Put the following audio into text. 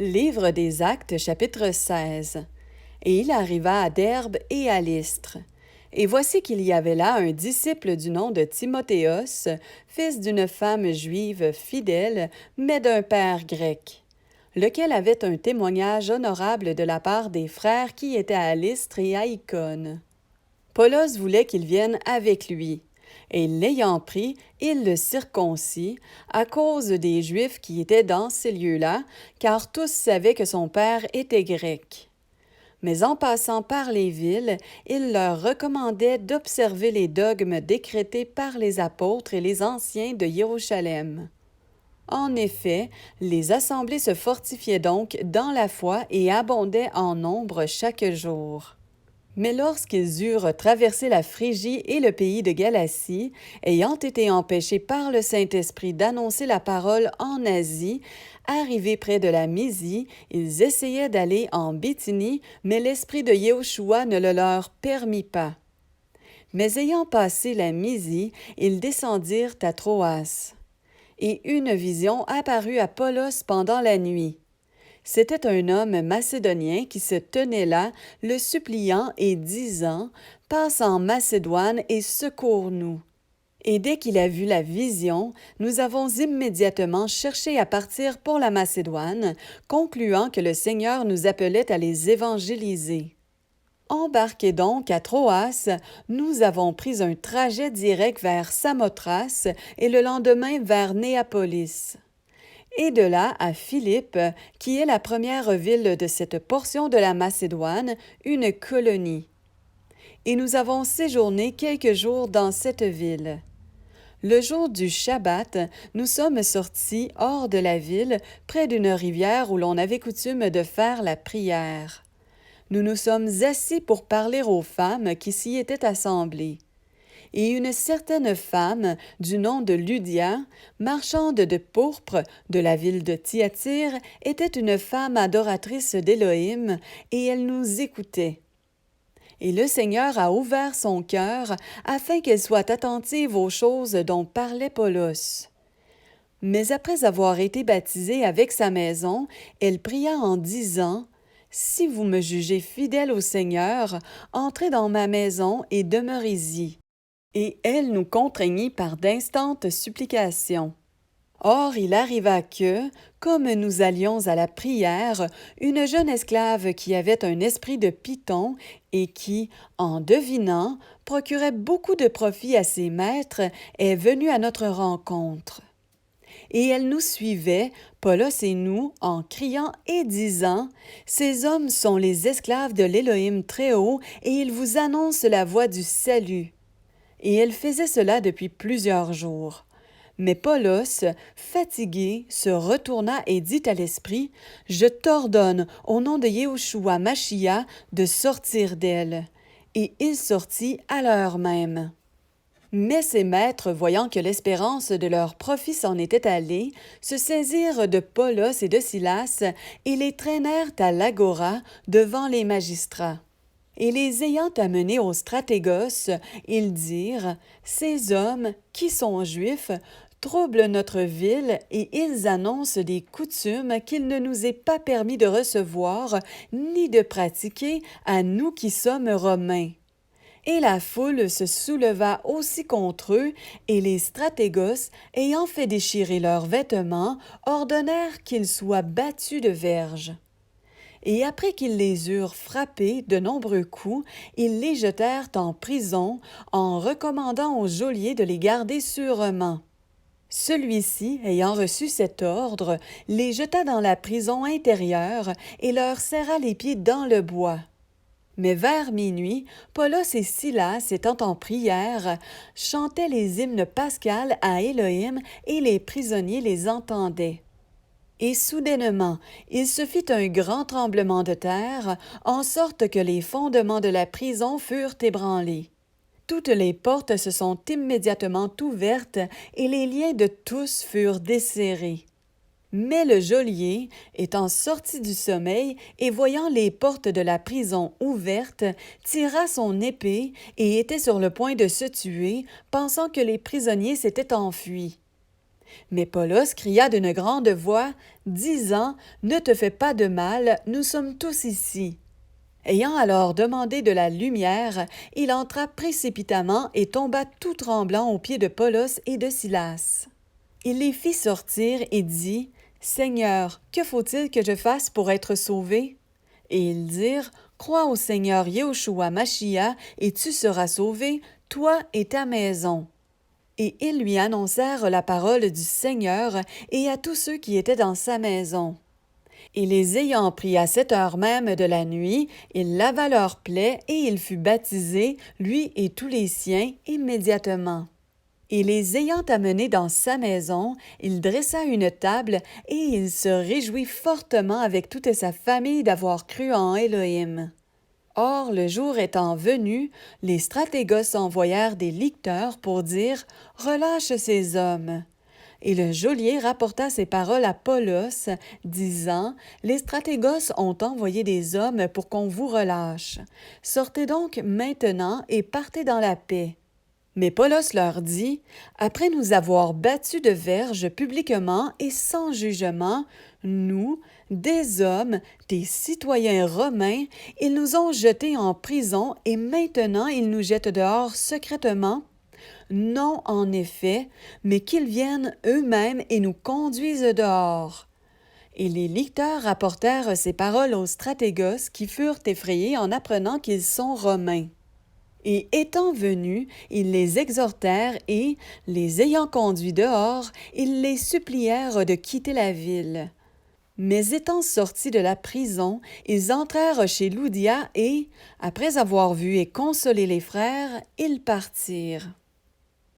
Livre des Actes, chapitre 16. Et il arriva à Derbe et à Lystre. Et voici qu'il y avait là un disciple du nom de Timothéos, fils d'une femme juive fidèle, mais d'un père grec, lequel avait un témoignage honorable de la part des frères qui étaient à Lystre et à Icône. Paulos voulait qu'il vienne avec lui. Et l'ayant pris, il le circoncit, à cause des Juifs qui étaient dans ces lieux-là, car tous savaient que son père était grec. Mais en passant par les villes, il leur recommandait d'observer les dogmes décrétés par les apôtres et les anciens de Jérusalem. En effet, les assemblées se fortifiaient donc dans la foi et abondaient en nombre chaque jour. Mais lorsqu'ils eurent traversé la Phrygie et le pays de Galatie, ayant été empêchés par le Saint-Esprit d'annoncer la parole en Asie, arrivés près de la Mysie, ils essayaient d'aller en Bithynie, mais l'Esprit de Yéhoshua ne le leur permit pas. Mais ayant passé la Mysie, ils descendirent à Troas. Et une vision apparut à Paulos pendant la nuit. C'était un homme macédonien qui se tenait là, le suppliant et disant « Passe en Macédoine et secours-nous ». Et dès qu'il a vu la vision, nous avons immédiatement cherché à partir pour la Macédoine, concluant que le Seigneur nous appelait à les évangéliser. Embarqués donc à Troas, nous avons pris un trajet direct vers Samothrace et le lendemain vers Néapolis. Et de là à Philippe, qui est la première ville de cette portion de la Macédoine, une colonie. Et nous avons séjourné quelques jours dans cette ville. Le jour du Shabbat, nous sommes sortis hors de la ville, près d'une rivière où l'on avait coutume de faire la prière. Nous nous sommes assis pour parler aux femmes qui s'y étaient assemblées. Et une certaine femme, du nom de Lydia, marchande de pourpre de la ville de Thyatire, était une femme adoratrice d'Élohim, et elle nous écoutait. Et le Seigneur a ouvert son cœur afin qu'elle soit attentive aux choses dont parlait Paulos. Mais après avoir été baptisée avec sa maison, elle pria en disant « Si vous me jugez fidèle au Seigneur, entrez dans ma maison et demeurez-y. » Et elle nous contraignit par d'instantes supplications. Or il arriva que, comme nous allions à la prière, une jeune esclave qui avait un esprit de Python et qui, en devinant, procurait beaucoup de profit à ses maîtres, est venue à notre rencontre. Et elle nous suivait, Paulos et nous, en criant et disant « Ces hommes sont les esclaves de l'Élohim Très-Haut, et ils vous annoncent la voie du salut. » Et elle faisait cela depuis plusieurs jours. Mais Paulos, fatigué, se retourna et dit à l'esprit « Je t'ordonne, au nom de Yéhoshua Machia, de sortir d'elle. » Et il sortit à l'heure même. Mais ses maîtres, voyant que l'espérance de leur profit s'en était allée, se saisirent de Paulos et de Silas et les traînèrent à l'agora devant les magistrats. Et les ayant amenés au stratégos, ils dirent « Ces hommes, qui sont juifs, troublent notre ville et ils annoncent des coutumes qu'il ne nous est pas permis de recevoir ni de pratiquer à nous qui sommes Romains. » Et la foule se souleva aussi contre eux, et les stratégos, ayant fait déchirer leurs vêtements, ordonnèrent qu'ils soient battus de verges. Et après qu'ils les eurent frappés de nombreux coups, ils les jetèrent en prison, en recommandant au geôlier de les garder sûrement. Celui-ci, ayant reçu cet ordre, les jeta dans la prison intérieure et leur serra les pieds dans le bois. Mais vers minuit, Paulos et Silas, étant en prière, chantaient les hymnes pascals à Élohim et les prisonniers les entendaient. Et soudainement, il se fit un grand tremblement de terre, en sorte que les fondements de la prison furent ébranlés. Toutes les portes se sont immédiatement ouvertes et les liens de tous furent desserrés. Mais le geôlier, étant sorti du sommeil et voyant les portes de la prison ouvertes, tira son épée et était sur le point de se tuer, pensant que les prisonniers s'étaient enfuis. Mais Paulos cria d'une grande voix, disant, « Ne te fais pas de mal, nous sommes tous ici. » Ayant alors demandé de la lumière, il entra précipitamment et tomba tout tremblant aux pieds de Paulos et de Silas. Il les fit sortir et dit, « Seigneur, que faut-il que je fasse pour être sauvé? » Et ils dirent, « Crois au Seigneur Yéhoshua Machia, et tu seras sauvé, toi et ta maison. » Et ils lui annoncèrent la parole du Seigneur et à tous ceux qui étaient dans sa maison. Et les ayant pris à cette heure même de la nuit, il lava leurs plaies et il fut baptisé, lui et tous les siens, immédiatement. Et les ayant amenés dans sa maison, il dressa une table et il se réjouit fortement avec toute sa famille d'avoir cru en Élohim. Or, le jour étant venu, les stratégos envoyèrent des licteurs pour dire « Relâche ces hommes ». Et le geôlier rapporta ces paroles à Paulos, disant « Les stratégos ont envoyé des hommes pour qu'on vous relâche. Sortez donc maintenant et partez dans la paix. » Mais Paulos leur dit « Après nous avoir battus de verge publiquement et sans jugement, nous, des hommes, des citoyens romains, ils nous ont jetés en prison et maintenant ils nous jettent dehors secrètement. Non, en effet, mais qu'ils viennent eux-mêmes et nous conduisent dehors. » Et les licteurs rapportèrent ces paroles aux stratégos qui furent effrayés en apprenant qu'ils sont romains. Et étant venus, ils les exhortèrent et, les ayant conduits dehors, ils les supplièrent de quitter la ville. Mais étant sortis de la prison, ils entrèrent chez Loudia et, après avoir vu et consolé les frères, ils partirent.